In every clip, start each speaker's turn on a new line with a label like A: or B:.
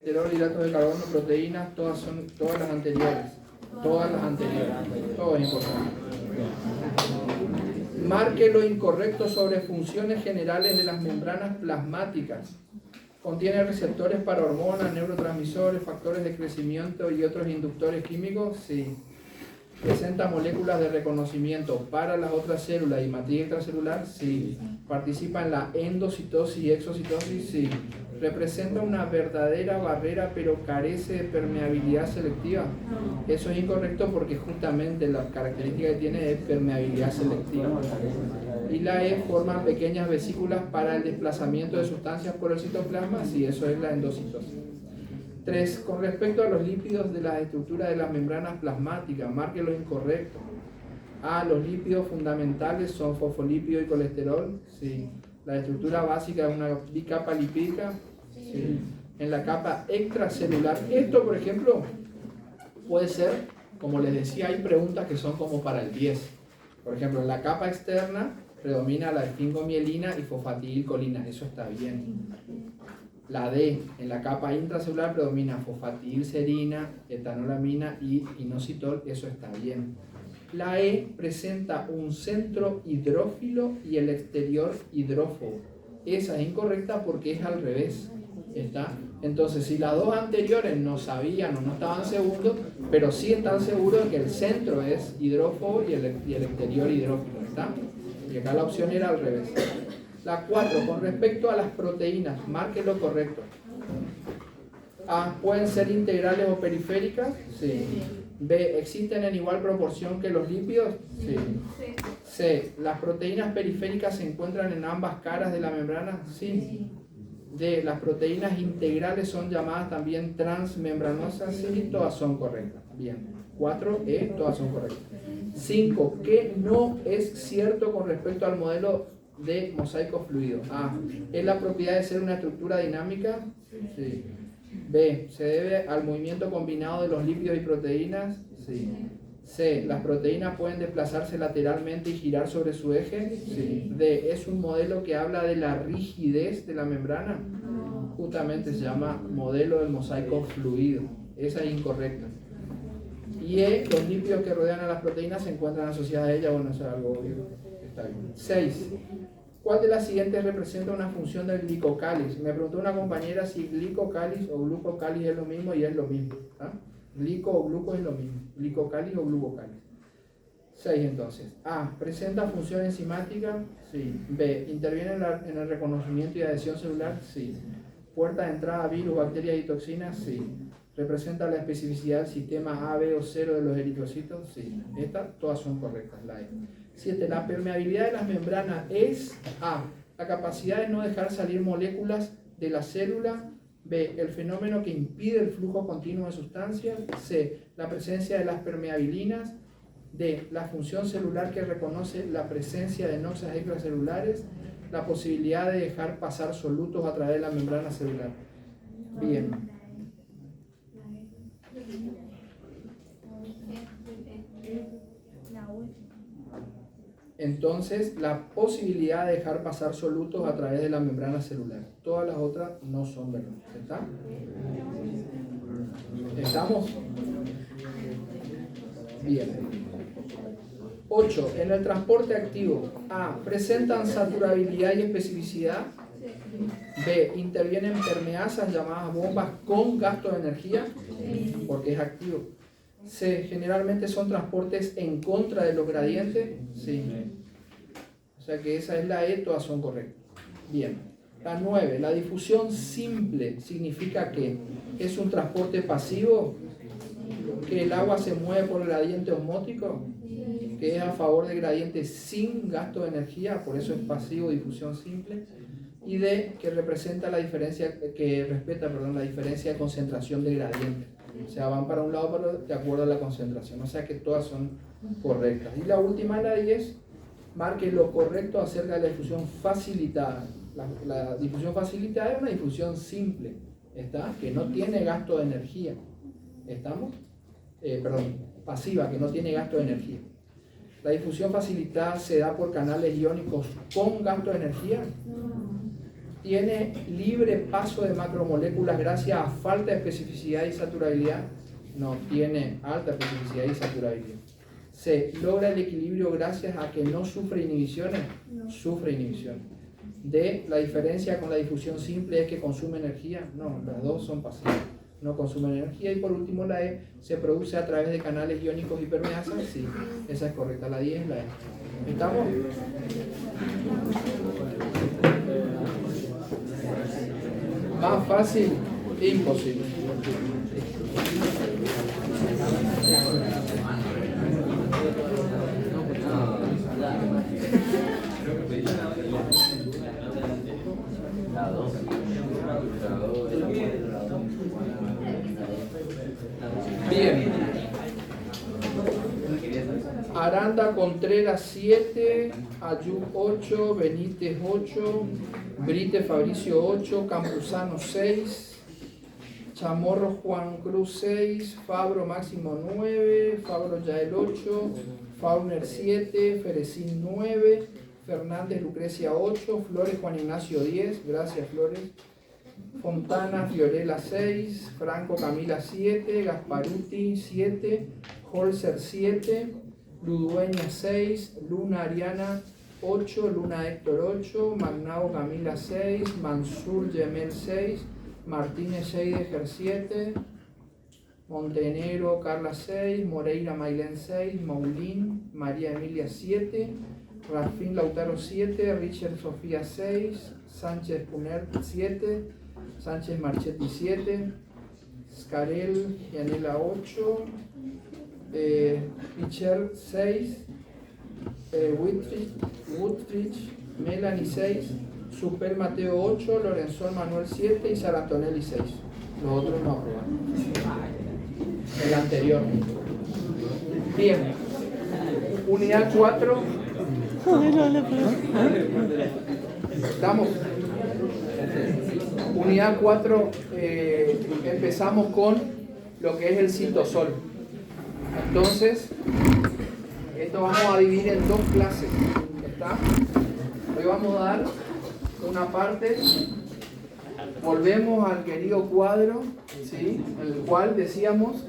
A: Colesterol, hidratos de carbono, proteínas, todas las anteriores. Todo es importante. Marque lo incorrecto sobre funciones generales de las membranas plasmáticas. ¿Contiene receptores para hormonas, neurotransmisores, factores de crecimiento y otros inductores químicos? Sí. ¿Presenta moléculas de reconocimiento para las otras células y matriz extracelular? Sí. ¿Participa en la endocitosis y exocitosis? Sí. ¿Representa una verdadera barrera pero carece de permeabilidad selectiva? Eso es incorrecto porque justamente la característica que tiene es permeabilidad selectiva. Y la E forma pequeñas vesículas para el desplazamiento de sustancias por el citoplasma, sí, eso es la endocitosis. 3. Con respecto a los lípidos de la estructura de las membranas plasmáticas, marque lo incorrecto. A. Los lípidos fundamentales son fosfolípido y colesterol, sí. La estructura básica es una bicapa lipídica, sí. En la capa extracelular, esto por ejemplo puede ser, como les decía, hay preguntas que son como para el 10. Por ejemplo, en la capa externa predomina la esfingomielina y fosfatidilcolina, eso está bien. La D, en la capa intracelular predomina fosfatidilserina, etanolamina y inositol, eso está bien. La E presenta un centro hidrófilo y el exterior hidrófobo. Esa es incorrecta porque es al revés. ¿Está? Entonces, si las dos anteriores no sabían o no estaban seguros, pero sí están seguros de que el centro es hidrófobo y el exterior hidrófilo. ¿Está? Y acá la opción era al revés. La 4, con respecto a las proteínas, marque lo correcto. A, ¿pueden ser integrales o periféricas? Sí. B, ¿existen en igual proporción que los lípidos? Sí. C, ¿las proteínas periféricas se encuentran en ambas caras de la membrana? Sí. D, ¿las proteínas integrales son llamadas también transmembranosas? Sí, todas son correctas. Bien. 4, E, todas son correctas. 5, ¿qué no es cierto con respecto al modelo de mosaico fluido? A, ¿es la propiedad de ser una estructura dinámica? Sí. B, ¿se debe al movimiento combinado de los lípidos y proteínas? Sí. C, ¿las proteínas pueden desplazarse lateralmente y girar sobre su eje? Sí. D, ¿es un modelo que habla de la rigidez de la membrana? Justamente se llama modelo del mosaico fluido. Esa es incorrecta. Y E, los lípidos que rodean a las proteínas se encuentran asociados a ellas. Bueno, eso es algo obvio. Está bien. 6. ¿Cuál de las siguientes representa una función del glicocáliz? Me preguntó una compañera si glicocáliz o glucocáliz es lo mismo y es lo mismo. ¿Ah? Glico o gluco es lo mismo. Glicocáliz o glucocáliz. 6 entonces. A, ¿presenta función enzimática? Sí. B, ¿interviene en el reconocimiento y adhesión celular? Sí. ¿Puerta de entrada a virus, bacterias y toxinas? Sí. ¿Representa la especificidad del sistema A, B o 0 de los eritrocitos? Sí. Estas todas son correctas. La E. 7. La permeabilidad de las membranas es A, la capacidad de no dejar salir moléculas de la célula. B, el fenómeno que impide el flujo continuo de sustancias. C, la presencia de las permeabilinas. D, la función celular que reconoce la presencia de noxas extracelulares. La posibilidad de dejar pasar solutos a través de la membrana celular. Bien. Entonces, la posibilidad de dejar pasar solutos a través de la membrana celular. Todas las otras no son verdad. ¿Está? ¿Estamos? Bien. 8. En el transporte activo. A, ¿presentan saturabilidad y especificidad? B, ¿intervienen permeasas llamadas bombas con gasto de energía? Porque es activo. C, ¿generalmente son transportes en contra de los gradientes? Sí. O sea que esa es la E, todas son correctas. Bien. La 9. La difusión simple significa que es un transporte pasivo, que el agua se mueve por el gradiente osmótico, que es a favor de gradientes sin gasto de energía, por eso es pasivo, difusión simple. Y D, que representa la diferencia, que respeta, la diferencia de concentración de gradientes. O sea, van para un lado pero de acuerdo a la concentración. O sea que todas son correctas. Y la última, la 10, marque lo correcto acerca de la difusión facilitada. La difusión facilitada es una difusión simple, ¿está? Que no tiene gasto de energía. ¿Estamos? Pasiva, que no tiene gasto de energía. La difusión facilitada se da por canales iónicos con gasto de energía. tiene libre paso de macromoléculas gracias a falta de especificidad y saturabilidad. No, tiene alta especificidad y saturabilidad. C. Logra el equilibrio gracias a que no sufre inhibiciones. No. Sufre inhibiciones. D. La diferencia con la difusión simple es que consume energía. No, las dos son pasivas. No consumen energía. Y por último la E. Se produce a través de canales iónicos y permeasas. Sí, esa es correcta. La 10 es la E. ¿Estamos? Más fácil, imposible. Bien. Aranda Contreras 7, Ayub 8, Benítez 8, Brite Fabricio 8, Campuzano 6, Chamorro Juan Cruz 6, Fabro Máximo 9, Fabro Yael 8, Fauner 7, Ferecín 9, Fernández Lucrecia 8, Flores Juan Ignacio 10, gracias Flores, Fontana Fiorella 6, Franco Camila 7, Gasparuti 7, Holzer 7, Ludueña 6, Luna Ariana 8, Luna Héctor 8, Magnao Camila 6, Mansur Yemel 6, Martínez 6 de Ger 7, Montenegro Carla 6, Moreira Mailén 6, Maulín María Emilia 7, Rafín Lautaro 7, Richard Sofía 6, Sánchez Punert 7, Sánchez Marchetti 7, Scarel Gianella 8, Picher 6, Woodrich Melanie 6, Super Mateo 8, Lorenzón Manuel 7 y Saratonelli 6. Los otros no aprobaron. El anterior. Bien. Unidad 4. Estamos. Unidad 4. Empezamos con lo que es el citosol. Entonces, esto vamos a dividir en dos clases. ¿Está? Hoy vamos a dar una parte. Volvemos al querido cuadro, ¿sí? En el cual decíamos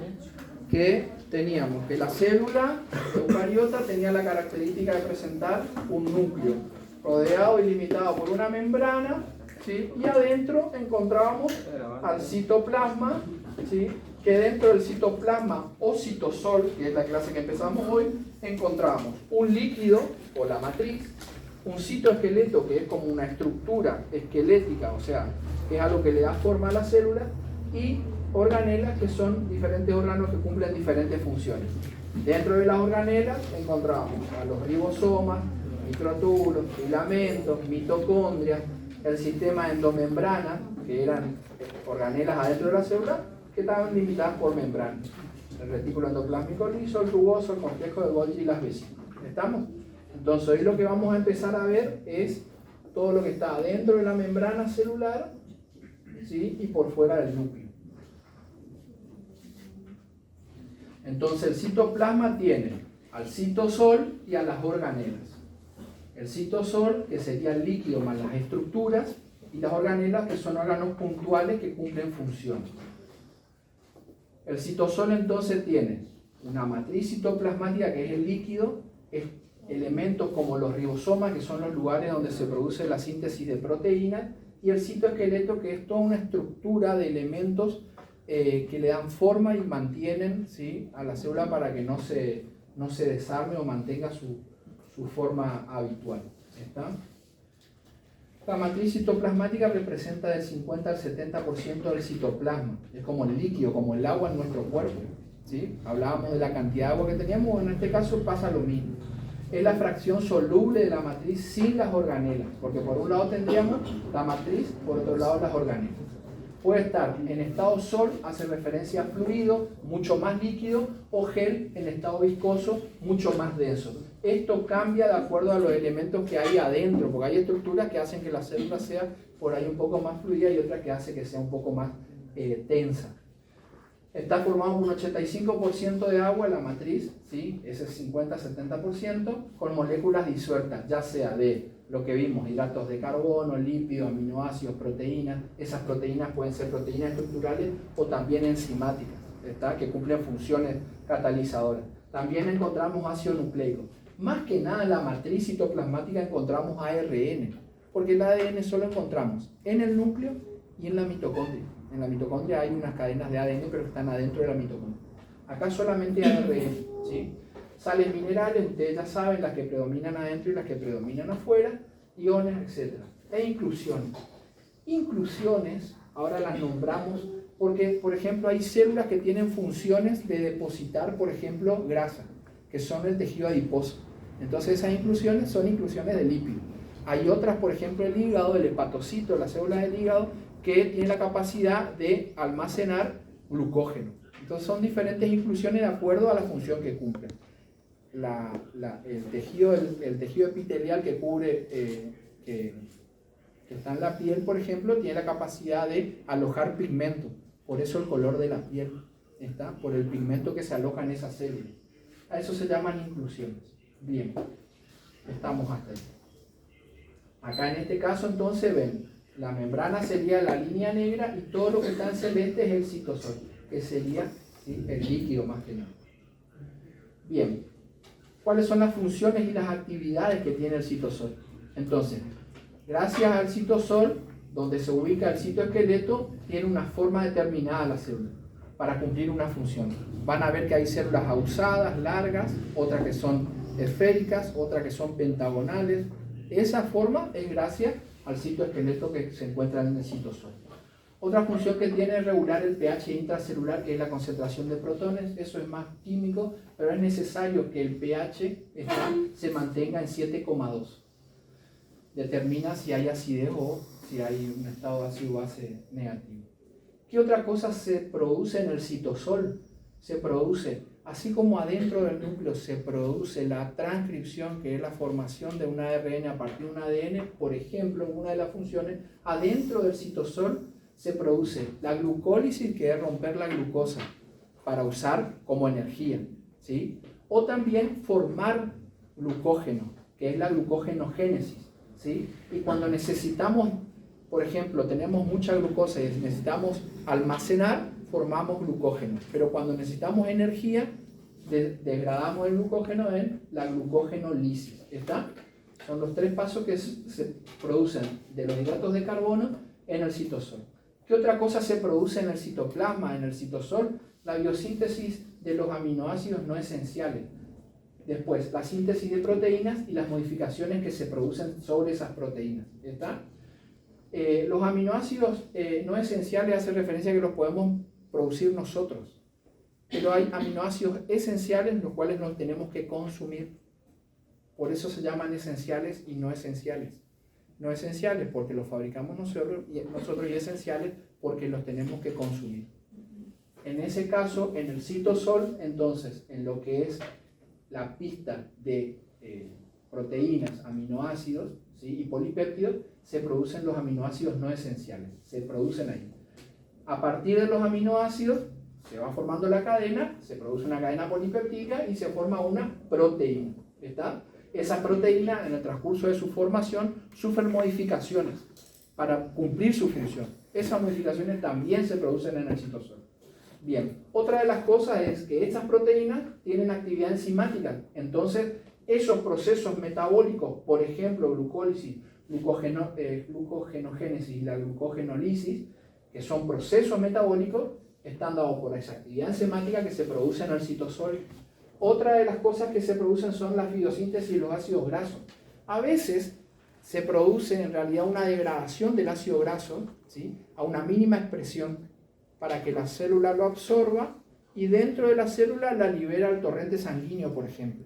A: que teníamos que la célula eucariota tenía la característica de presentar un núcleo rodeado y limitado por una membrana, ¿sí? Y adentro encontrábamos al citoplasma, ¿sí? Que dentro del citoplasma o citosol, que es la clase que empezamos hoy, encontramos un líquido o la matriz, un citoesqueleto que es como una estructura esquelética, o sea, que es algo que le da forma a la célula, y organelas que son diferentes órganos que cumplen diferentes funciones. Dentro de las organelas encontramos a los ribosomas, microtúbulos, filamentos, mitocondrias, el sistema endomembrana, que eran organelas adentro de la célula, que estaban limitadas por membrana. El retículo endoplásmico liso, el tuboso, el complejo de Golgi y las vesículas. ¿Estamos? Entonces hoy lo que vamos a empezar a ver es todo lo que está dentro de la membrana celular, ¿sí? Y por fuera del núcleo. Entonces el citoplasma tiene al citosol y a las organelas. El citosol, que sería el líquido más las estructuras, y las organelas, que son órganos puntuales que cumplen funciones. El citosol entonces tiene una matriz citoplasmática, que es el líquido, es elementos como los ribosomas, que son los lugares donde se produce la síntesis de proteínas, y el citoesqueleto, que es toda una estructura de elementos que le dan forma y mantienen, ¿sí?, a la célula para que no se desarme o mantenga su forma habitual. ¿Está? La matriz citoplasmática representa del 50 al 70% del citoplasma. Es como el líquido, como el agua en nuestro cuerpo, ¿sí? Hablábamos de la cantidad de agua que teníamos, en este caso pasa lo mismo. Es la fracción soluble de la matriz sin las organelas, porque por un lado tendríamos la matriz, por otro lado las organelas. Puede estar en estado sol, hace referencia a fluido, mucho más líquido, o gel en estado viscoso, mucho más denso. Esto cambia de acuerdo a los elementos que hay adentro, porque hay estructuras que hacen que la célula sea por ahí un poco más fluida y otras que hace que sea un poco más tensa. Está formado por un 85% de agua en la matriz, ¿sí? Ese es 50-70%, con moléculas disueltas, ya sea de lo que vimos, hidratos de carbono, lípidos, aminoácidos, proteínas. Esas proteínas pueden ser proteínas estructurales o también enzimáticas, ¿está? Que cumplen funciones catalizadoras. También encontramos ácido nucleico. Más que nada en la matriz citoplasmática encontramos ARN, porque el ADN solo encontramos en el núcleo y en la mitocondria. En la mitocondria hay unas cadenas de ADN, pero están adentro de la mitocondria. Acá solamente ARN, ¿sí? Sales minerales, ustedes ya saben, las que predominan adentro y las que predominan afuera, iones, etc. E inclusiones. Inclusiones, ahora las nombramos porque, por ejemplo, hay células que tienen funciones de depositar, por ejemplo, grasa, que son el tejido adiposo. Entonces esas inclusiones son inclusiones de lípidos. Hay otras, por ejemplo, el hígado, el hepatocito, las células del hígado, que tienen la capacidad de almacenar glucógeno. Entonces son diferentes inclusiones de acuerdo a la función que cumplen. El tejido epitelial que cubre, que está en la piel, por ejemplo, tiene la capacidad de alojar pigmento. Por eso el color de la piel, ¿está? Por el pigmento que se aloja en esa célula. A eso se llaman inclusiones. Bien, estamos hasta ahí. Acá en este caso entonces ven, la membrana sería la línea negra y todo lo que está en celeste es el citosol, que sería, ¿sí?, el líquido más que nada. Bien, ¿cuáles son las funciones y las actividades que tiene el citosol? Entonces, gracias al citosol, donde se ubica el citoesqueleto, tiene una forma determinada la célula para cumplir una función. Van a ver que hay células ausadas, largas, otras que son esféricas, otras que son pentagonales. Esa forma es gracias al citoesqueleto que se encuentra en el citosol. Otra función que tiene es regular el pH intracelular, que es la concentración de protones. Eso es más químico, pero es necesario que el pH se mantenga en 7,2. Determina si hay acidez o si hay un estado ácido base negativo. ¿Qué otra cosa se produce en el citosol? Se produce, así como adentro del núcleo se produce la transcripción, que es la formación de un ARN a partir de un ADN, por ejemplo, una de las funciones, adentro del citosol se produce la glucólisis, que es romper la glucosa para usar como energía, ¿sí? O también formar glucógeno, que es la glucogenogénesis, ¿sí? Y cuando necesitamos, por ejemplo, tenemos mucha glucosa y necesitamos almacenar, formamos glucógeno. Pero cuando necesitamos energía, degradamos el glucógeno en la glucogenolisis. ¿Está? Son los tres pasos que se producen de los hidratos de carbono en el citosol. ¿Qué otra cosa se produce en el citoplasma, en el citosol? La biosíntesis de los aminoácidos no esenciales. Después, la síntesis de proteínas y las modificaciones que se producen sobre esas proteínas. ¿Está? Los aminoácidos no esenciales hacen referencia a que los podemos producir nosotros. Pero hay aminoácidos esenciales los cuales nos tenemos que consumir. Por eso se llaman esenciales y no esenciales. No esenciales porque los fabricamos nosotros y esenciales porque los tenemos que consumir. En ese caso, en el citosol, entonces, en lo que es la pista de proteínas, aminoácidos, ¿sí?, y polipéptidos, se producen los aminoácidos no esenciales. Se producen ahí. A partir de los aminoácidos se va formando la cadena, se produce una cadena polipeptídica y se forma una proteína. ¿Está? Esa proteína, en el transcurso de su formación, sufre modificaciones para cumplir su función. Esas modificaciones también se producen en el citosol. Bien, otra de las cosas es que estas proteínas tienen actividad enzimática. Entonces, esos procesos metabólicos, por ejemplo, glucólisis, glucogenogénesis y la glucogenolisis, que son procesos metabólicos, están dados por esa actividad enzimática que se produce en el citosol. Otra de las cosas que se producen son la fitosíntesis y los ácidos grasos. A veces se produce en realidad una degradación del ácido graso, ¿sí?, a una mínima expresión para que la célula lo absorba y dentro de la célula la libera al torrente sanguíneo, por ejemplo.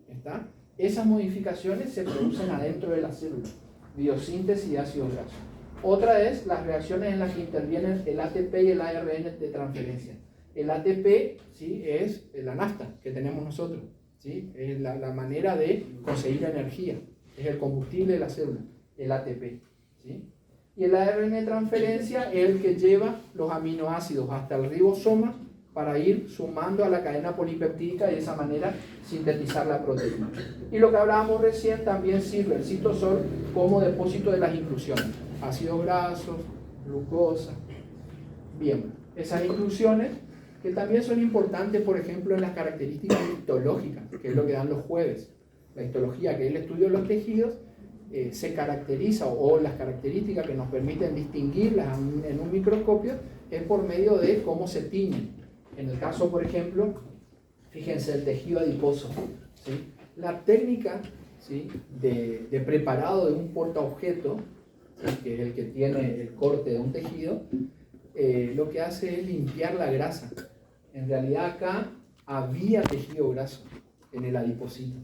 A: ¿Está? Esas modificaciones se producen adentro de la célula, biosíntesis de ácidos grasos. Otra es las reacciones en las que intervienen el ATP y el ARN de transferencia. El ATP, ¿sí?, es la nafta que tenemos nosotros, ¿sí?, es la manera de conseguir energía, es el combustible de la célula, el ATP, ¿sí? Y el ARN de transferencia es el que lleva los aminoácidos hasta el ribosoma para ir sumando a la cadena polipeptídica y de esa manera sintetizar la proteína. Y lo que hablábamos recién, también sirve el citosol como depósito de las inclusiones, ácidos grasos, glucosa. Bien, esas inclusiones que también son importantes, por ejemplo, en las características histológicas, que es lo que dan los jueves. La histología, que es el estudio de los tejidos, se caracteriza, o las características que nos permiten distinguirlas en un microscopio, es por medio de cómo se tiñen. En el caso, por ejemplo, fíjense el tejido adiposo, ¿sí? La técnica, ¿sí?, de preparado de un portaobjeto, ¿sí?, que es el que tiene el corte de un tejido, lo que hace es limpiar la grasa. En realidad acá había tejido graso en el adiposito.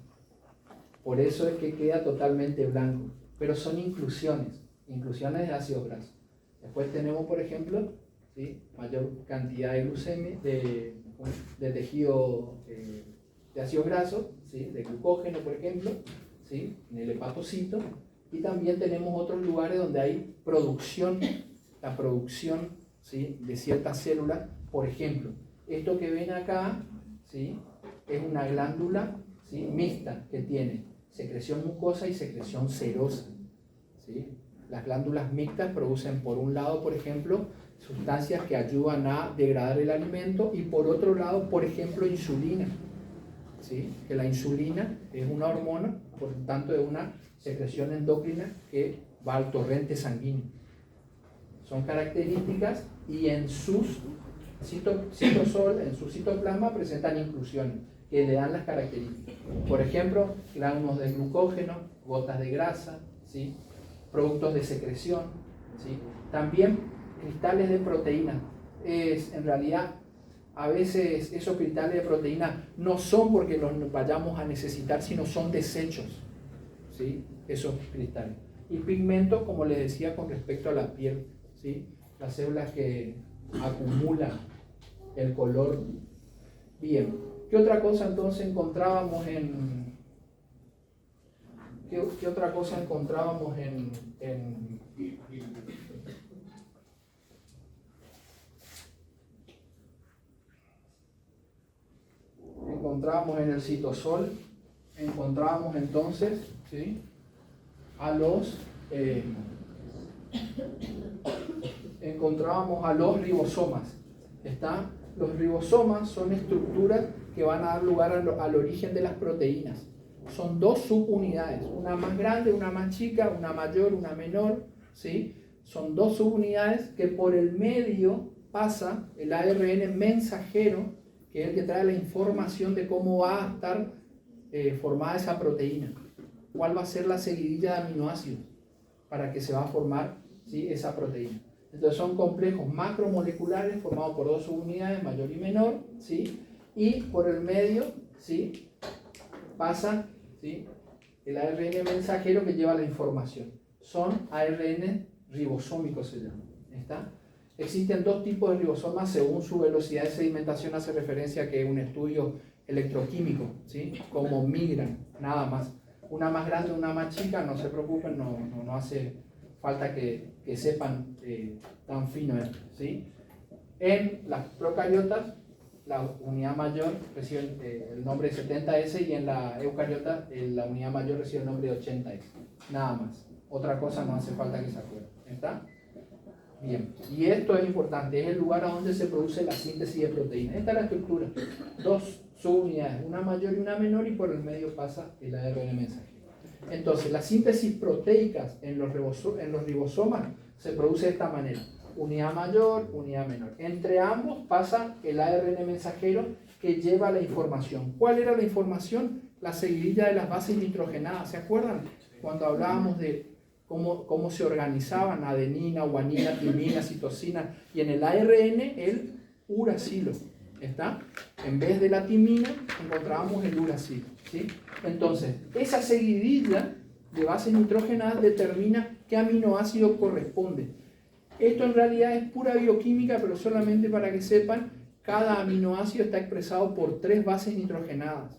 A: Por eso es que queda totalmente blanco. Pero son inclusiones de ácidos grasos. Después tenemos, por ejemplo, ¿sí?, mayor cantidad de glucemia, de tejido de ácidos grasos, ¿sí?, de glucógeno, por ejemplo, ¿sí?, en el hepatocito. Y también tenemos otros lugares donde hay la producción, ¿sí?, de ciertas células. Por ejemplo, esto que ven acá, ¿sí?, es una glándula, ¿sí?, mixta que tiene secreción mucosa y secreción serosa, ¿sí? Las glándulas mixtas producen, por un lado, por ejemplo, sustancias que ayudan a degradar el alimento, y por otro lado, por ejemplo, insulina, ¿sí?, que la insulina es una hormona, por lo tanto es una secreción endocrina que va al torrente sanguíneo. Son características, y en sus citosol, en su citoplasma, presentan inclusiones que le dan las características. Por ejemplo, gránulos de glucógeno, gotas de grasa, ¿sí?, productos de secreción, ¿sí?, también cristales de proteína. En realidad, a veces esos cristales de proteína no son porque los vayamos a necesitar, sino son desechos, ¿sí?, esos cristales. Y pigmentos, como les decía, con respecto a la piel, ¿sí?, las células que acumulan el color. Bien, ¿qué otra cosa entonces encontrábamos en... ¿Qué otra cosa encontrábamos encontrábamos en el citosol? Encontrábamos entonces, ¿sí?, encontrábamos a los ribosomas. Los ribosomas son estructuras que van a dar lugar al origen de las proteínas. Son dos subunidades, una más grande, una más chica, una mayor, una menor, ¿sí? Son dos subunidades que por el medio pasa el ARN mensajero, que es el que trae la información de cómo va a estar formada esa proteína. ¿Cuál va a ser la seguidilla de aminoácidos para que se va a formar, ¿sí?, esa proteína? Entonces son complejos macromoleculares formados por dos subunidades, mayor y menor, ¿sí?, y por el medio, ¿sí?, pasa, ¿sí?, el ARN mensajero que lleva la información. Son ARN ribosómicos, se llama. ¿Está? Existen dos tipos de ribosomas según su velocidad de sedimentación. Hace referencia a que un estudio electroquímico, ¿sí?, cómo migran, nada más. Una más grande, una más chica, no se preocupen, no hace falta que sepan tan fino esto, ¿sí? En las procariotas, la unidad mayor recibe el nombre de 70S, y en la eucariota la unidad mayor recibe el nombre de 80S. Nada más. Otra cosa no hace falta que se acuerden. ¿Está? Bien. Y esto es importante, es el lugar a donde se produce la síntesis de proteínas. Esta es la estructura. Dos subunidades, una mayor y una menor, y por el medio pasa el ARN mensajero. Entonces, las síntesis proteicas en los ribosomas se produce de esta manera: unidad mayor, unidad menor. Entre ambos pasa el ARN mensajero que lleva la información. ¿Cuál era la información? La seguidilla de las bases nitrogenadas. ¿Se acuerdan? Cuando hablábamos de cómo se organizaban adenina, guanina, timina, citosina, y en el ARN el uracilo. ¿Está? En vez de la timina encontrábamos el uracilo, ¿sí? Entonces, esa seguidilla de bases nitrogenadas determina qué aminoácido corresponde. Esto en realidad es pura bioquímica, pero solamente para que sepan, cada aminoácido está expresado por 3 bases nitrogenadas.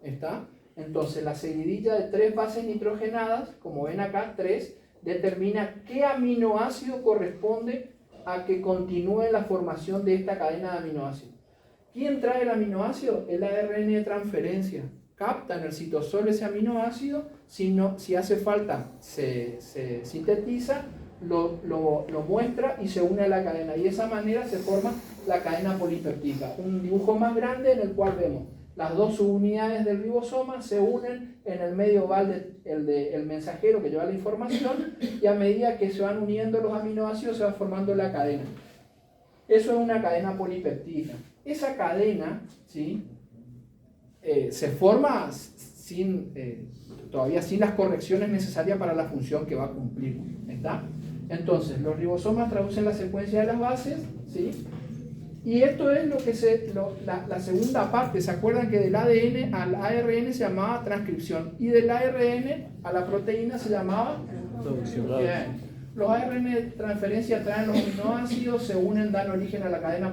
A: ¿Está? Entonces, la seguidilla de 3 bases nitrogenadas, como ven acá, 3, determina qué aminoácido corresponde a que continúe la formación de esta cadena de aminoácidos. ¿Quién trae el aminoácido? El ARN de transferencia. Capta en el citosol ese aminoácido, si hace falta se sintetiza, lo muestra y se une a la cadena. Y de esa manera se forma la cadena polipeptídica. Un dibujo más grande en el cual vemos las dos subunidades del ribosoma se unen, en el medio va el mensajero que lleva la información, y a medida que se van uniendo los aminoácidos se va formando la cadena. Eso es una cadena polipeptídica. Esa cadena, ¿sí?, se forma todavía sin las correcciones necesarias para la función que va a cumplir. ¿Está? Entonces, los ribosomas traducen la secuencia de las bases, ¿sí? Y esto es lo que la segunda parte. ¿Se acuerdan que del ADN al ARN se llamaba transcripción? Y del ARN a la proteína se llamaba
B: traducción.
A: Bien. Los ARN de transferencia traen los aminoácidos, se unen, dan origen a la cadena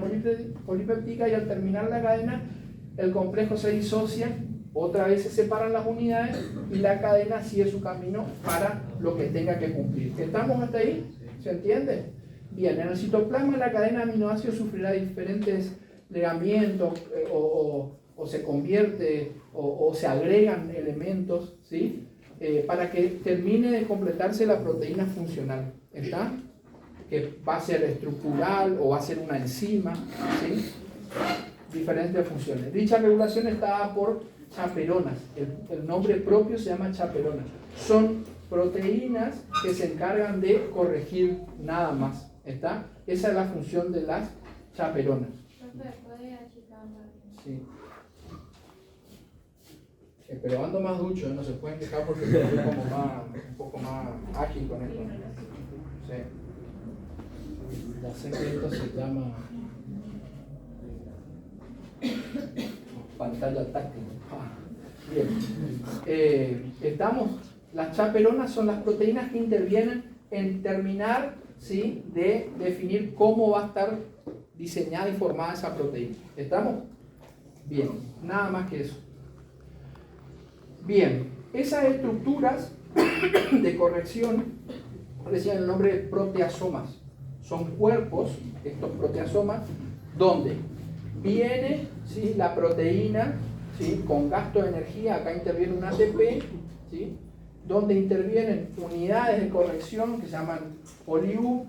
A: polipeptídica, y al terminar la cadena el complejo se disocia, otra vez se separan las unidades y la cadena sigue su camino para lo que tenga que cumplir. ¿Estamos hasta ahí? ¿Se entiende? Bien, en el citoplasma la cadena de aminoácidos sufrirá diferentes plegamientos o se convierte o se agregan elementos, ¿sí? Para que termine de completarse la proteína funcional. ¿Está? Que va a ser estructural o va a ser una enzima, ¿sí? Diferentes funciones. Dicha regulación está dada por chaperonas. El nombre propio se llama chaperonas. Son proteínas que se encargan de corregir nada más. ¿Está? Esa es la función de las chaperonas. Sí. Pero ando más ducho, no se pueden quejar porque estoy como un poco más ágil con esto. Sí. Ya sé que esto se llama pantalla táctil. Bien. Las chaperonas son las proteínas que intervienen en terminar, ¿sí?, de definir cómo va a estar diseñada y formada esa proteína. ¿Estamos? Bien, nada más que eso. Bien, esas estructuras de corrección reciben el nombre de proteasomas. Son cuerpos, estos proteasomas, donde viene, ¿sí?, la proteína, ¿sí?, con gasto de energía. Acá interviene un ATP, ¿sí?, donde intervienen unidades de corrección que se llaman poli-U,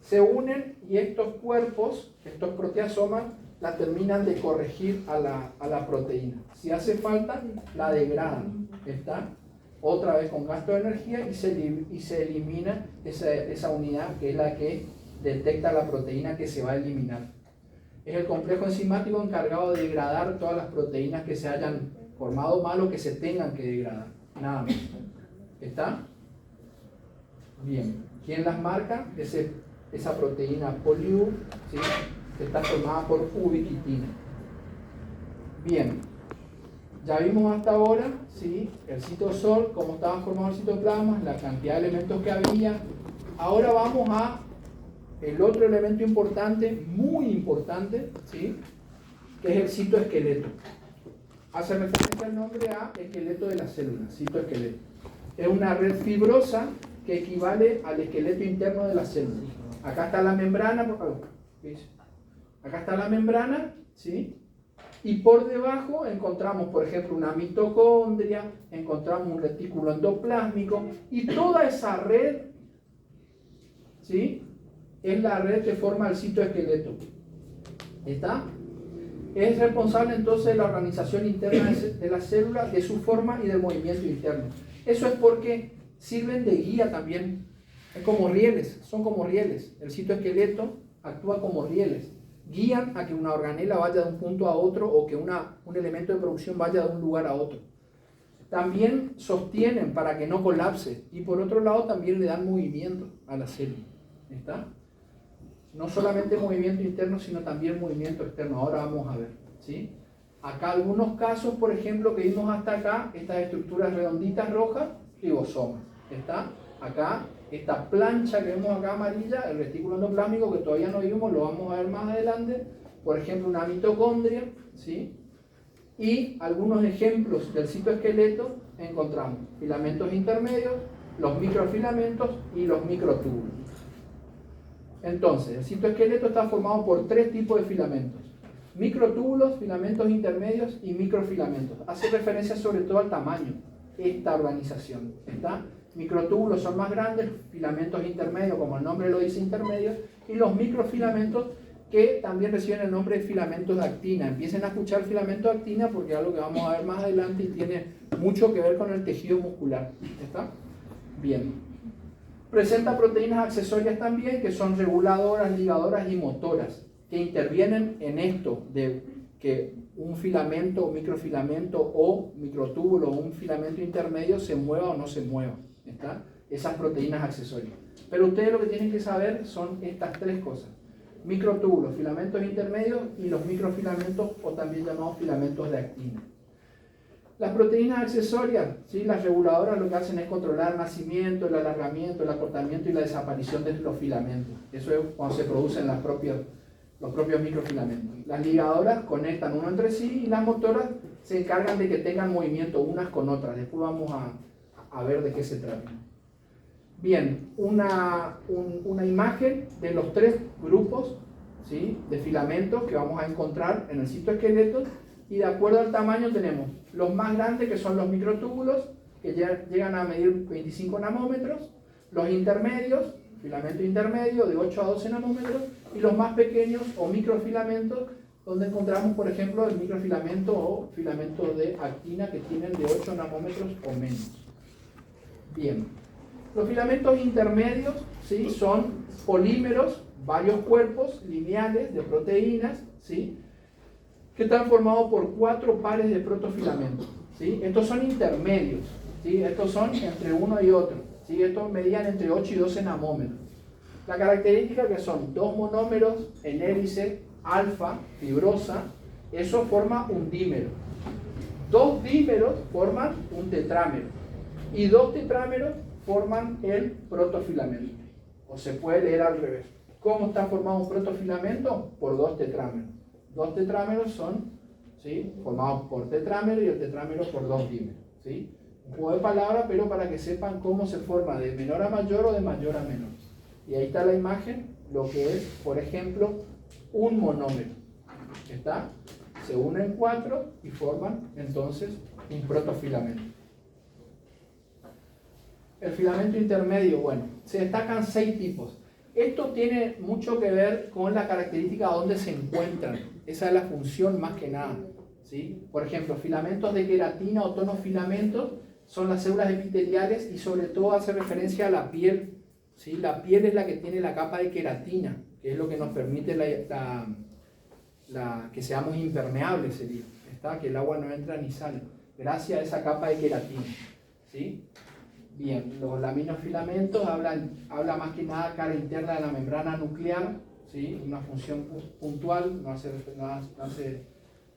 A: se unen y estos cuerpos, estos proteasomas, la terminan de corregir a la proteína. Si hace falta, la degradan. ¿Está? Otra vez con gasto de energía y se elimina esa unidad que es la que detecta la proteína que se va a eliminar. Es el complejo enzimático encargado de degradar todas las proteínas que se hayan formado mal o que se tengan que degradar. Nada más. ¿Está? Bien. ¿Quién las marca? Esa proteína poli-U, ¿sí?, que está formada por ubiquitina. Bien. Ya vimos hasta ahora, ¿sí?, el citosol, cómo estaba formado el citoplasma, la cantidad de elementos que había. Ahora vamos a el otro elemento importante, muy importante, ¿sí?, que es el citoesqueleto. Hace referencia al nombre a esqueleto de la célula, citoesqueleto. Es una red fibrosa que equivale al esqueleto interno de la célula. Acá está la membrana, por favor. Acá está la membrana, ¿sí?, y por debajo encontramos, por ejemplo, una mitocondria, encontramos un retículo endoplásmico, y toda esa red, ¿sí?, es la red que forma el citoesqueleto. ¿Está? Es responsable entonces de la organización interna de la célula, de su forma y del movimiento interno. Eso es porque sirven de guía también. Es como rieles, son como rieles. El citoesqueleto actúa como rieles. Guían a que una organela vaya de un punto a otro o que un elemento de producción vaya de un lugar a otro. También sostienen para que no colapse, y por otro lado también le dan movimiento a la célula. ¿Está? No solamente movimiento interno, sino también movimiento externo. Ahora vamos a ver, ¿sí? Acá algunos casos, por ejemplo, que vimos hasta acá, estas estructuras redonditas rojas, ribosomas. ¿Está? Acá, esta plancha que vemos acá amarilla, el retículo endoplásmico, que todavía no vimos, lo vamos a ver más adelante. Por ejemplo, una mitocondria, ¿sí? Y algunos ejemplos del citoesqueleto encontramos filamentos intermedios, los microfilamentos y los microtúbulos. Entonces, el citoesqueleto está formado por tres tipos de filamentos. Microtúbulos, filamentos intermedios y microfilamentos. Hace referencia sobre todo al tamaño, esta organización. ¿Está? Microtúbulos son más grandes, filamentos intermedios, como el nombre lo dice, intermedios, y los microfilamentos que también reciben el nombre de filamentos de actina. Empiecen a escuchar filamento de actina porque es algo que vamos a ver más adelante y tiene mucho que ver con el tejido muscular. ¿Está? Bien. Presenta proteínas accesorias también, que son reguladoras, ligadoras y motoras, que intervienen en esto de que un filamento, microfilamento o microtúbulo o un filamento intermedio se mueva o no se mueva. ¿Está? Esas proteínas accesorias. Pero ustedes lo que tienen que saber son estas tres cosas: microtúbulos, filamentos intermedios y los microfilamentos, o también llamados filamentos de actina. Las proteínas accesorias, ¿sí? Las reguladoras lo que hacen es controlar el nacimiento, el alargamiento, el acortamiento y la desaparición de los filamentos. Eso es cuando se producen los propios microfilamentos. Las ligadoras conectan uno entre sí y las motoras se encargan de que tengan movimiento unas con otras. Después vamos a ver de qué se trata. Bien, una imagen de los tres grupos, ¿sí? De filamentos que vamos a encontrar en el citoesqueleto, y de acuerdo al tamaño tenemos los más grandes, que son los microtúbulos, que llegan a medir 25 nanómetros, los intermedios, filamento intermedio de 8 a 12 nanómetros, y los más pequeños o microfilamentos, donde encontramos, por ejemplo, el microfilamento o filamento de actina, que tienen de 8 nanómetros o menos. Bien, los filamentos intermedios, ¿sí? Son polímeros, varios cuerpos lineales de proteínas, ¿sí? Que están formados por 4 pares de protofilamentos, ¿sí? Estos son intermedios, ¿sí? Estos son entre uno y otro, ¿sí? Estos medían entre 8 y 12 nanómetros. La característica que son 2 monómeros en hélice alfa fibrosa, eso forma un dímero. 2 dímeros forman un tetrámero y 2 tetrámeros forman el protofilamento. O se puede leer al revés. ¿Cómo está formado un protofilamento? Por 2 tetrámeros. 2 tetrámeros son, ¿sí? Formados por tetrámero y el tetrámero por 2 dímeros, ¿sí? Un juego de palabras, pero para que sepan cómo se forma de menor a mayor o de mayor a menor. Y ahí está la imagen, lo que es, por ejemplo, un monómero. ¿Está? Se unen 4 y forman entonces un protofilamento. El filamento intermedio, bueno, se destacan 6 tipos. Esto tiene mucho que ver con la característica de dónde se encuentran. Esa es la función más que nada, ¿sí? Por ejemplo, filamentos de queratina o tonofilamentos son las células epiteliales y sobre todo hace referencia a la piel, ¿sí? La piel es la que tiene la capa de queratina, que es lo que nos permite que seamos impermeables, sería, ¿está? Que el agua no entra ni sale, gracias a esa capa de queratina, ¿sí? Bien, los laminofilamentos habla más que nada cara interna de la membrana nuclear, ¿sí? Una función puntual, no hace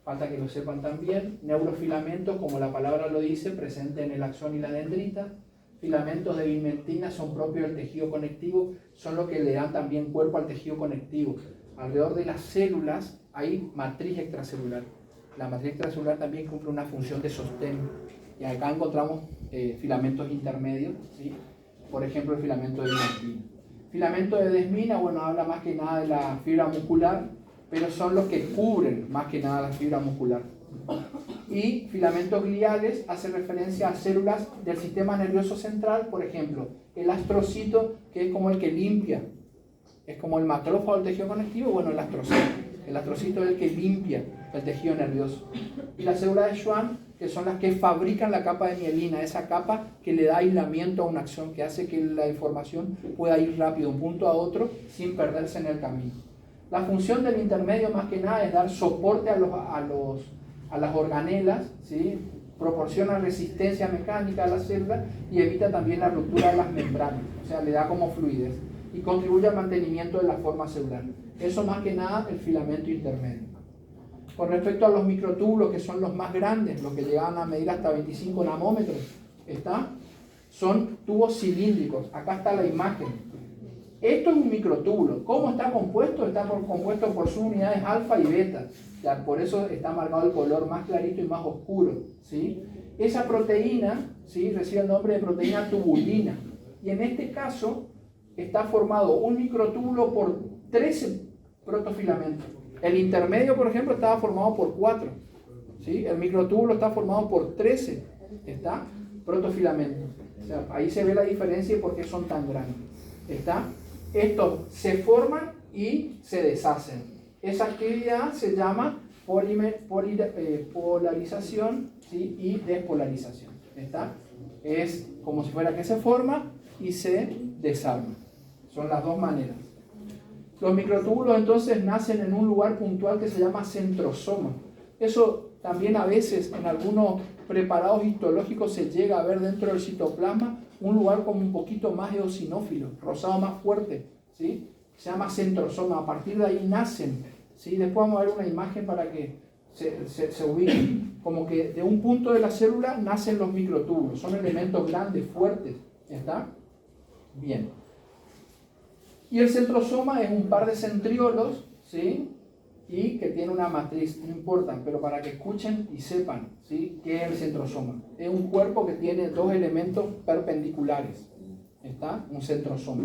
A: falta que lo sepan también. Neurofilamentos, como la palabra lo dice, presentes en el axón y la dendrita. Filamentos de bimentina son propios del tejido conectivo, son los que le dan también cuerpo al tejido conectivo. Alrededor de las células hay matriz extracelular. La matriz extracelular también cumple una función de sostén. Y acá encontramos filamentos intermedios, ¿sí? Por ejemplo, el filamento de bimentina. Filamento de desmina, bueno, habla más que nada de la fibra muscular, pero son los que cubren más que nada la fibra muscular. Y filamentos gliales hace referencia a células del sistema nervioso central, por ejemplo, el astrocito, que es como el que limpia, es como el macrófago del tejido conectivo, bueno, el astrocito es el que limpia el tejido nervioso. Y las células de Schwann, que son las que fabrican la capa de mielina, esa capa que le da aislamiento a una acción, que hace que la información pueda ir rápido de un punto a otro sin perderse en el camino. La función del intermedio más que nada es dar soporte a las organelas, ¿sí? Proporciona resistencia mecánica a las células y evita también la ruptura de las membranas, o sea, le da como fluidez y contribuye al mantenimiento de la forma celular. Eso más que nada el filamento intermedio. Con respecto a los microtúbulos, que son los más grandes, los que llegan a medir hasta 25 nanómetros, son tubos cilíndricos. Acá está la imagen. Esto es un microtúbulo. ¿Cómo está compuesto? Está compuesto por sus unidades alfa y beta. Ya, por eso está marcado el color más clarito y más oscuro, ¿sí? Esa proteína, ¿sí? Recibe el nombre de proteína tubulina. Y en este caso está formado un microtúbulo por 13 protofilamentos. El intermedio, por ejemplo, estaba formado por 4. ¿Sí? El microtúbulo está formado por 13. ¿Está? Protofilamentos. O sea, ahí se ve la diferencia y por qué son tan grandes. ¿Está? Estos se forman y se deshacen. Esa actividad se llama polarización, ¿sí? Y despolarización. ¿Está? Es como si fuera que se forma y se desarma. Son las dos maneras. Los microtúbulos entonces nacen en un lugar puntual que se llama centrosoma. Eso también a veces en algunos preparados histológicos se llega a ver dentro del citoplasma un lugar como un poquito más eosinófilo, rosado más fuerte, ¿sí? Se llama centrosoma. A partir de ahí nacen, ¿sí? Después vamos a ver una imagen para que se ubiquen. Como que de un punto de la célula nacen los microtúbulos. Son elementos grandes, fuertes. ¿Está? Bien. Y el centrosoma es un par de centriolos, ¿sí? Y que tiene una matriz, no importa, pero para que escuchen y sepan, ¿sí? ¿Qué es el centrosoma? Es un cuerpo que tiene dos elementos perpendiculares. ¿Está? Un centrosoma.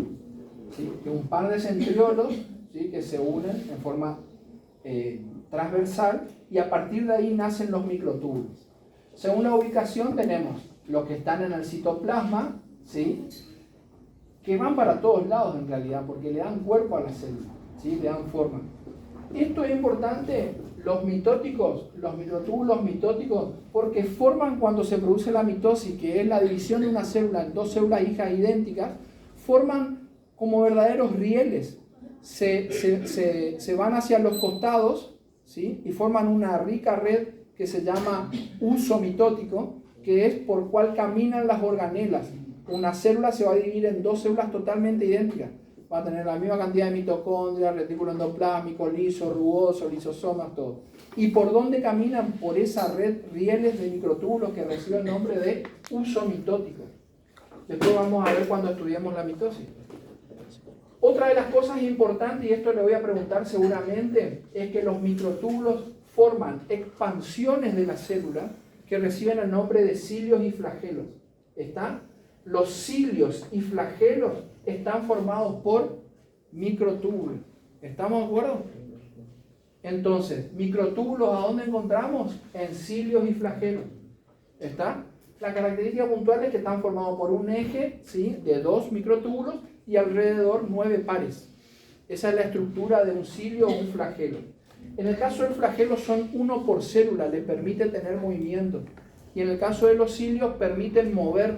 A: ¿Sí? Es un par de centriolos, ¿sí? Que se unen en forma transversal y a partir de ahí nacen los microtúbulos. Según la ubicación tenemos los que están en el citoplasma, ¿sí? Que van para todos lados en realidad, porque le dan cuerpo a la célula, ¿sí? Le dan forma. Esto es importante, los mitóticos, los microtúbulos mitóticos, porque forman cuando se produce la mitosis, que es la división de una célula en dos células hijas idénticas, forman como verdaderos rieles. Se van hacia los costados, ¿sí? Y forman una rica red que se llama uso mitótico, que es por cual caminan las organelas. Una célula se va a dividir en dos células totalmente idénticas. Va a tener la misma cantidad de mitocondrias, retículo endoplásmico, liso, rugoso, lisosomas, todo. ¿Y por dónde caminan? Por esa red rieles de microtúbulos que recibe el nombre de uso mitótico. Después vamos a ver cuando estudiemos la mitosis. Otra de las cosas importantes, y esto le voy a preguntar seguramente, es que los microtúbulos forman expansiones de la célula que reciben el nombre de cilios y flagelos. ¿Está? Los cilios y flagelos están formados por microtúbulos. ¿Estamos de acuerdo? Entonces, microtúbulos, ¿a dónde encontramos? En cilios y flagelos. ¿Está? La característica puntual es que están formados por un eje, ¿sí? De 2 microtúbulos y alrededor 9 pares. Esa es la estructura de un cilio o un flagelo. En el caso del flagelo son 1 por célula, le permite tener movimiento. Y en el caso de los cilios permiten mover.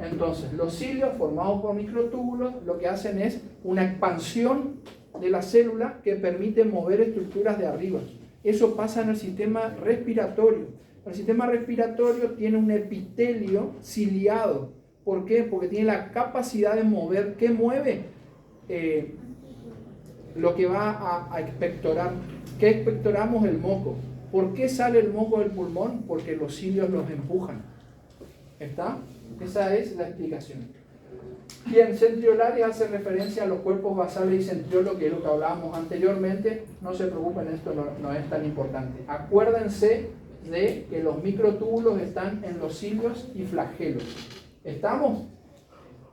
A: Entonces, los cilios formados por microtúbulos lo que hacen es una expansión de la célula que permite mover estructuras de arriba. Eso pasa en el sistema respiratorio. El sistema respiratorio tiene un epitelio ciliado. ¿Por qué? Porque tiene la capacidad de mover. ¿Qué mueve? Lo que va a expectorar. ¿Qué expectoramos? El moco. ¿Por qué sale el moco del pulmón? Porque los cilios los empujan. ¿Está? Esa es la explicación. Bien, centriolares hace referencia a los cuerpos basales y centriolos, que es lo que hablábamos anteriormente. No se preocupen, esto no es tan importante. Acuérdense de que los microtúbulos están en los cilios y flagelos. ¿Estamos?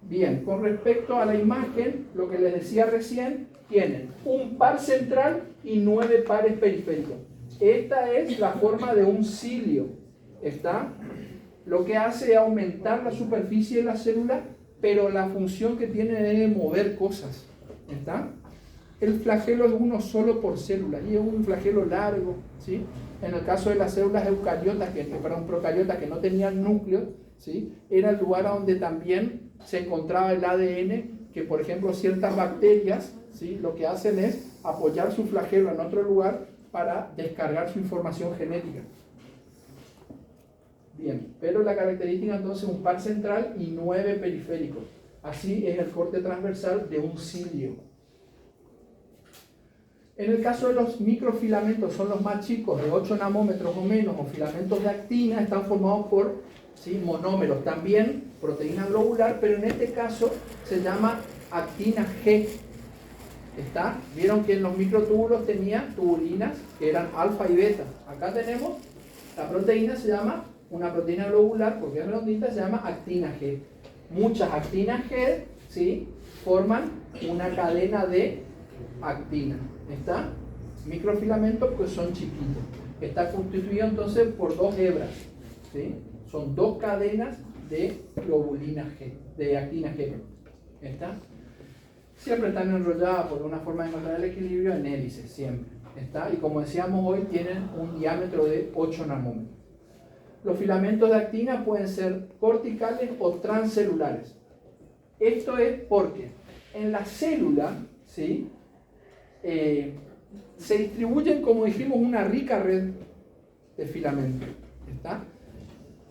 A: Bien, con respecto a la imagen, lo que les decía recién, tienen un par central y 9 pares periféricos. Esta es la forma de un cilio. ¿Está? Lo que hace es aumentar la superficie de la célula, pero la función que tiene es mover cosas. ¿Está? El flagelo es uno solo por célula y es un flagelo largo, ¿sí? En el caso de las células eucariotas, procariotas que no tenían núcleo, ¿sí? Era el lugar donde también se encontraba el ADN, que por ejemplo ciertas bacterias, ¿sí? Lo que hacen es apoyar su flagelo en otro lugar para descargar su información genética. Bien, pero la característica entonces es un par central y 9 periféricos. Así es el corte transversal de un cilio. En el caso de los microfilamentos, son los más chicos, de 8 nanómetros o menos, o filamentos de actina, están formados por, ¿sí? Monómeros, también proteína globular, pero en este caso se llama actina G. ¿Está? Vieron que en los microtúbulos tenía tubulinas que eran alfa y beta. Acá tenemos, la proteína se llama, una proteína globular, porque es redondita, se llama actina G. Muchas actinas G, ¿sí? Forman una cadena de actina. ¿Está? Microfilamentos que son chiquitos. Está constituido entonces por dos hebras. ¿Sí? Son dos cadenas de globulina G, de actina G. ¿Está? Siempre están enrolladas por una forma de encontrar el equilibrio en hélices, siempre. ¿Está? Y como decíamos hoy, tienen un diámetro de 8 nanómetros. Los filamentos de actina pueden ser corticales o transcelulares. Esto es porque en la célula, ¿sí? Se distribuyen, como dijimos, una rica red de filamentos. ¿Está?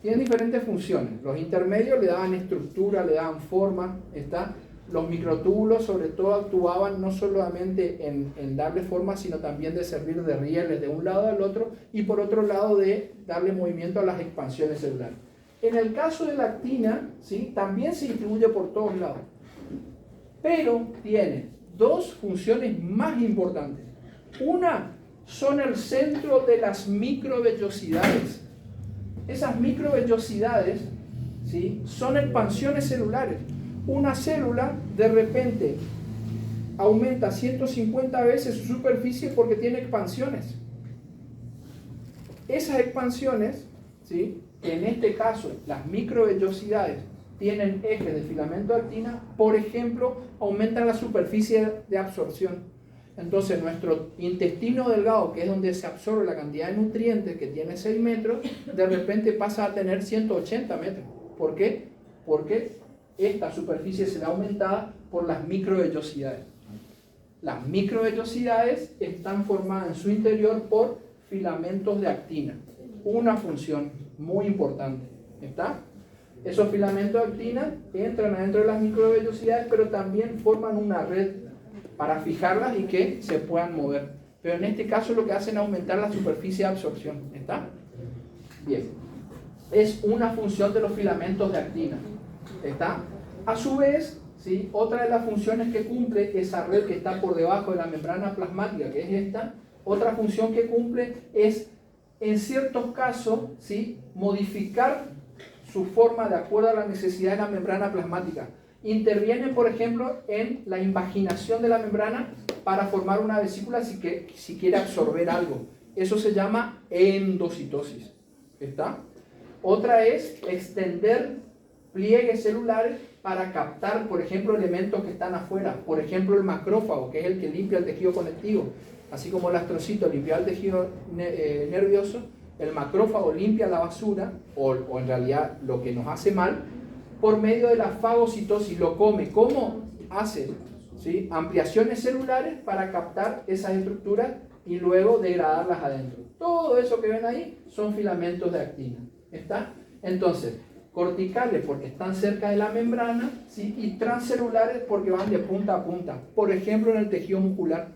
A: Tienen diferentes funciones. Los intermedios le daban estructura, le daban forma. ¿Está? Los microtúbulos sobre todo actuaban no solamente en darle forma, sino también de servir de rieles de un lado al otro y por otro lado de darle movimiento a las expansiones celulares. En el caso de la actina, ¿sí? También se distribuye por todos lados, pero tiene dos funciones más importantes. Una son el centro de las microvellosidades. Esas microvellosidades, ¿sí? Son expansiones celulares. Una célula de repente aumenta 150 veces su superficie porque tiene expansiones. Esas expansiones, ¿sí? Que en este caso las microvellosidades tienen ejes de filamento de actina, por ejemplo, aumentan la superficie de absorción. Entonces nuestro intestino delgado, que es donde se absorbe la cantidad de nutrientes, que tiene 6 metros, de repente pasa a tener 180 metros. ¿Por qué? Porque esta superficie será aumentada por las microvellosidades. Las microvellosidades están formadas en su interior por filamentos de actina. Una función muy importante. ¿Está? Esos filamentos de actina entran adentro de las microvellosidades, pero también forman una red para fijarlas y que se puedan mover. Pero en este caso lo que hacen es aumentar la superficie de absorción. ¿Está? Bien. Es una función de los filamentos de actina. ¿Está? A su vez, ¿sí? Otra de las funciones que cumple esa red que está por debajo de la membrana plasmática, que es esta, otra función que cumple es, en ciertos casos, ¿sí? Modificar su forma de acuerdo a la necesidad de la membrana plasmática. Interviene, por ejemplo, en la invaginación de la membrana para formar una vesícula si quiere absorber algo. Eso se llama endocitosis. ¿Está? Otra es extender pliegues celulares para captar, por ejemplo, elementos que están afuera. Por ejemplo, el macrófago, que es el que limpia el tejido conectivo. Así como el astrocito limpia el tejido nervioso, el macrófago limpia la basura, o en realidad lo que nos hace mal, por medio de la fagocitosis. Lo come. ¿Cómo hace? ¿Sí? Ampliaciones celulares para captar esas estructuras y luego degradarlas adentro. Todo eso que ven ahí son filamentos de actina. ¿Está? Entonces, corticales porque están cerca de la membrana, ¿sí? Y transcelulares porque van de punta a punta. Por ejemplo, en el tejido muscular.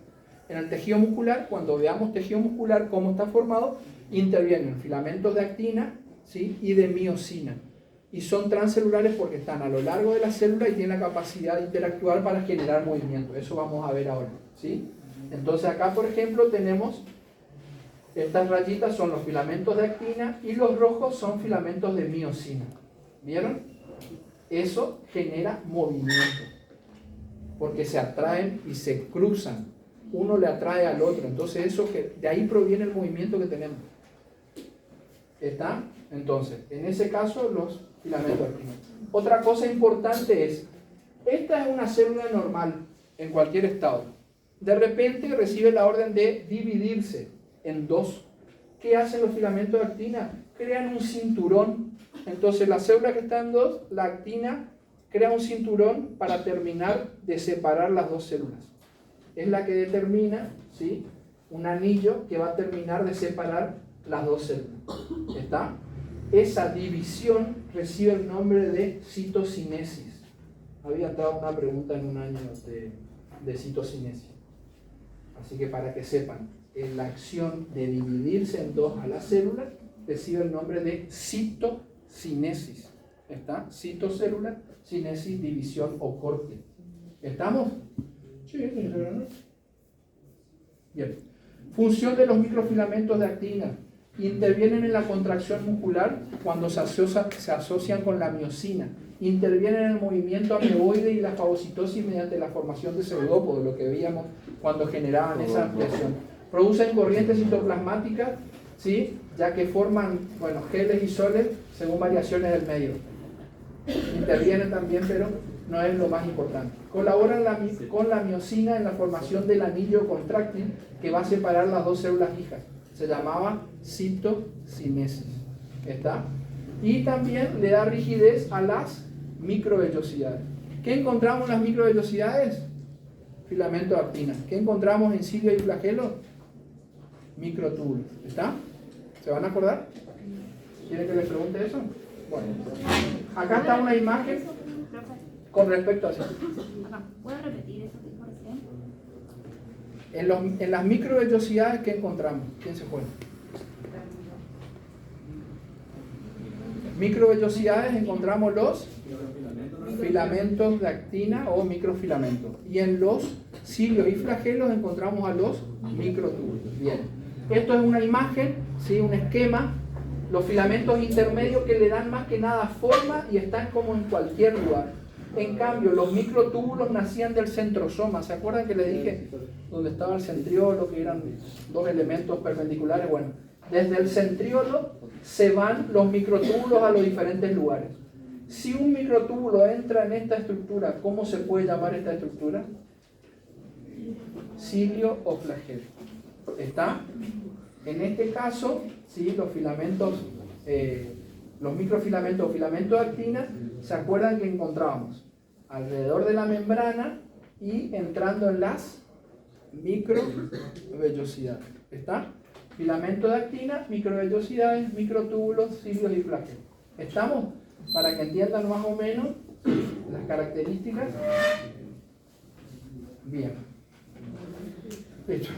A: En el tejido muscular, cuando veamos tejido muscular, cómo está formado, intervienen filamentos de actina, ¿sí? Y de miosina. Y son transcelulares porque están a lo largo de la célula y tienen la capacidad de interactuar para generar movimiento. Eso vamos a ver ahora, ¿sí? Entonces acá, por ejemplo, tenemos estas rayitas son los filamentos de actina y los rojos son filamentos de miosina. ¿Vieron? Eso genera movimiento porque se atraen y se cruzan. Uno le atrae al otro. Entonces eso de ahí proviene el movimiento que tenemos. ¿Está? Entonces, en ese caso, los filamentos de actina. Otra cosa importante es, esta es una célula normal en cualquier estado. De repente recibe la orden de dividirse en dos. ¿Qué hacen los filamentos de actina? Crean un cinturón. Entonces la célula que está en dos, la actina crea un cinturón para terminar de separar las dos células. Es la que determina, ¿sí? Un anillo que va a terminar de separar las dos células. ¿Está? Esa división recibe el nombre de citocinesis. Había entrado una pregunta en un año de citocinesis. Así que para que sepan, la acción de dividirse en dos a la célula recibe el nombre de citocinesis. ¿Está? Citocélula, cinesis, división o corte. ¿Estamos? Sí, bien. Función de los microfilamentos de actina. Intervienen en la contracción muscular cuando se asocian con la miosina. Intervienen en el movimiento ameboide y la fagocitosis mediante la formación de pseudópodos, lo que veíamos cuando generaban esa ampliación. Producen corrientes citoplasmáticas, ¿sí? Ya que forman, bueno, geles y soles según variaciones del medio. Intervienen también, pero no es lo más importante. Colaboran con la miosina en la formación del anillo contráctil que va a separar las dos células hijas. Se llamaba citocinesis. ¿Está? Y también le da rigidez a las microvellosidades. ¿Qué encontramos en las microvellosidades? Filamento de actina. ¿Qué encontramos en cilio y flagelo? Microtúbulos. ¿Está? ¿Se van a acordar? ¿Quieren que les pregunte eso? Bueno, acá está una imagen con respecto a eso.
B: ¿Puedo repetir eso que dijo recién?
A: En las microvellosidades, ¿qué encontramos? ¿Quién se fue? Microvellosidades encontramos los filamentos de actina o microfilamentos. Y en los cilios y flagelos encontramos a los microtúbulos. Bien. Esto es una imagen, ¿sí? Un esquema. Los filamentos intermedios que le dan más que nada forma y están como en cualquier lugar. En cambio, los microtúbulos nacían del centrosoma. ¿Se acuerdan que les dije donde estaba el centriolo, que eran dos elementos perpendiculares? Bueno, desde el centriolo se van los microtúbulos a los diferentes lugares. Si un microtúbulo entra en esta estructura, ¿cómo se puede llamar esta estructura? Cilio o flagelo. ¿Está? En este caso, ¿sí? Los filamentos, los microfilamentos o filamentos de actina, ¿se acuerdan que encontrábamos? Alrededor de la membrana y entrando en las microvellosidades. ¿Está? Filamento de actina, microvellosidades, microtúbulos, cilios y flagelos. ¿Estamos? Para que entiendan más o menos las características. Bien. Hecho.